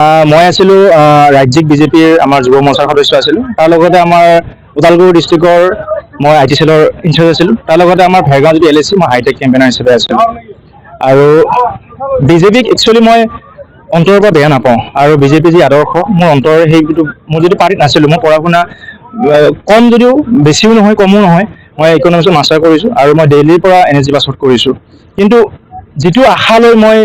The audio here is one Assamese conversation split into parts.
মই আছিলোঁ ৰাজ্যিক বিজেপিৰ আমাৰ যুৱ মৰ্চাৰ সদস্য আছিলোঁ। তাৰ লগতে আমাৰ ওদালগুৰি ডিষ্ট্ৰিক্টৰ মই আই টি চেলৰ ইনচাৰ্জ আছিলোঁ। তাৰ লগতে আমাৰ ভেৰগাঁও যিটো LAC মই হাইটেক কেম্পেইনাৰ হিচাপে আছিলোঁ। আৰু বিজেপিক একচুৱেলি মই অন্তৰৰ পৰা বেয়া নাপাওঁ, আৰু বিজেপি যি আদৰ্শ মোৰ অন্তৰৰ সেইটো মোৰ যিটো পাৰ্টিত নাছিলোঁ। মই পঢ়া শুনা কম যদিও বেছিও নহয় কমো নহয়, মই ইকনমিক্সত মাষ্টাৰ কৰিছোঁ আৰু মই দিল্লীৰ পৰা NSG পাছত কৰিছোঁ। কিন্তু যিটো আশা লৈ মই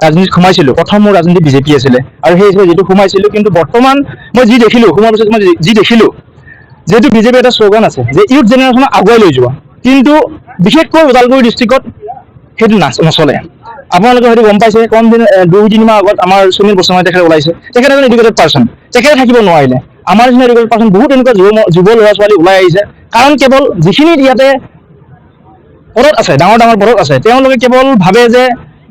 ৰাজনীতিত সোমাইছিলোঁ, প্ৰথম মোৰ ৰাজনীতি বিজেপি আছিলে, আৰু সেই হিচাপে যিটো সোমাইছিলোঁ, কিন্তু বৰ্তমান মই যি দেখিলোঁ, সোমোৱাৰ পিছত মই যি দেখিলোঁ, যিহেতু বিজেপিৰ এটা শ্লোগান আছে যে ইউথ জেনেৰেশ্যনক আগুৱাই লৈ যোৱা, কিন্তু বিশেষকৈ ওদালগুৰি ডিষ্ট্ৰিক্টত সেইটো নচলে। আপোনালোকে হয়তো গম পাইছে, কম দিন 2-3 মাহ আগত আমাৰ সুনীল গোস্বামী তেখেত ওলাইছে, তেখেত এজন এডুকেটেড পাৰ্চন, তেখেতে থাকিব নোৱাৰিলে। আমাৰ নিচিনা এডুকেটেড পাৰ্চন বহুত এনেকুৱা যুৱ ল'ৰা ছোৱালী ওলাই আহিছে, কাৰণ কেৱল যিখিনি ইয়াতে পদত আছে, ডাঙৰ ডাঙৰ পদত আছে, তেওঁলোকে কেৱল ভাবে যে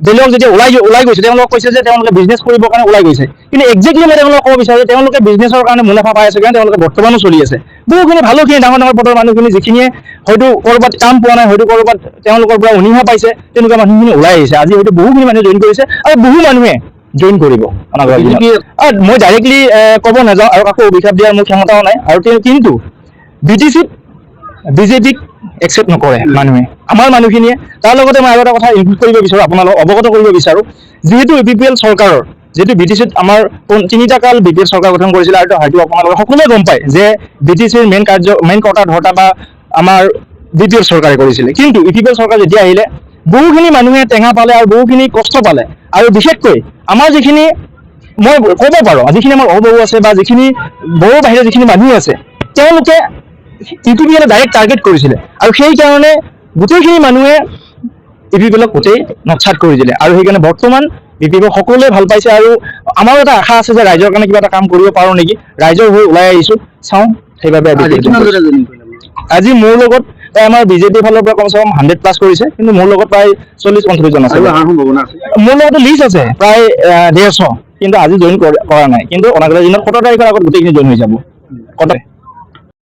বেলেগক যেতিয়া ওলাই গৈছে, তেওঁলোকক কৈছে যে তেওঁলোকে বিজনেছ কৰিবৰ কাৰণে ওলাই গৈছে, কিন্তু একজেক্টলি মই তেওঁলোকক ক'ব বিচাৰোঁ যে তেওঁলোকে বিজনেছৰ কাৰণে মুনাফা পাই আছে, কাৰণ তেওঁলোকে বৰ্তমানো চলি আছে। বহুখিনি ভালোখিনি ডাঙৰ ডাঙৰ পদৰ মানুহখিনি যিখিনিয়ে হয়তো ক'ৰবাত কাম পোৱা নাই, হয়তো ক'ৰবাত তেওঁলোকৰ পৰা অনীহা পাইছে, তেনেকুৱা মানুহখিনি ওলাই আহিছে। আজি হয়তো বহুখিনি মানুহে জইন কৰিছে, আৰু বহু মানুহে জইন কৰিব। মই ডাইৰেক্টলি ক'ব নাযাওঁ আৰু কাকো অভিশাপ দিয়াৰ মোৰ ক্ষমতাও নাই, আৰু কিন্তু BTCত বিজেপিক একচেপ্ট নকৰে মানুহে, আমাৰ মানুহখিনিয়ে। তাৰ লগতে মই আৰু এটা কথা ইনক্লুড কৰিব বিচাৰোঁ, আপোনালোকক অৱগত কৰিব বিচাৰোঁ, যিহেতু APPL চৰকাৰৰ যিহেতু BTCত আমাৰ 3টা কাল BPL চৰকাৰ গঠন কৰিছিলে, আৰু হয়তো আপোনালোকে সকলোৱে গম পায় যে BTCৰ মেইন কৰ্তা ধৰ্তা বা আমাৰ BPL চৰকাৰে কৰিছিলে। কিন্তু APPL চৰকাৰ যেতিয়া আহিলে, বহুখিনি মানুহে টেঙা পালে আৰু বহুখিনি কষ্ট পালে, আৰু বিশেষকৈ আমাৰ যিখিনি মই ক'ব পাৰোঁ, যিখিনি আমাৰ অবহু আছে বা যিখিনি বড়ো বাহিৰে যিখিনি মানুহ আছে, তেওঁলোকে APPLক ডাইৰেক্ট টাৰ্গেট কৰিছিলে, আৰু সেইকাৰণে গোটেইখিনি মানুহে APPLক গোটেই নৎসাত কৰি দিলে, আৰু সেইকাৰণে বৰ্তমান APPLক সকলোৱে ভাল পাইছে। আৰু আমাৰো এটা আশা আছে যে ৰাইজৰ কাৰণে কিবা এটা কাম কৰিব পাৰোঁ নেকি, ৰাইজৰ হৈ ওলাই আহিছোঁ, চাওঁ। সেইবাবে আজি মোৰ লগত প্ৰায় আমাৰ বিজেপিৰ ফালৰ পৰা কমচে কম 100+ কৰিছে, কিন্তু মোৰ লগত প্ৰায় 40-50 জন আছে। মোৰ লগতো লিষ্ট আছে প্ৰায় 150, কিন্তু আজি জইন কৰা নাই, কিন্তু অনাগত দিনত 17 তাৰিখৰ আগত গোটেইখিনি জইন হৈ যাব।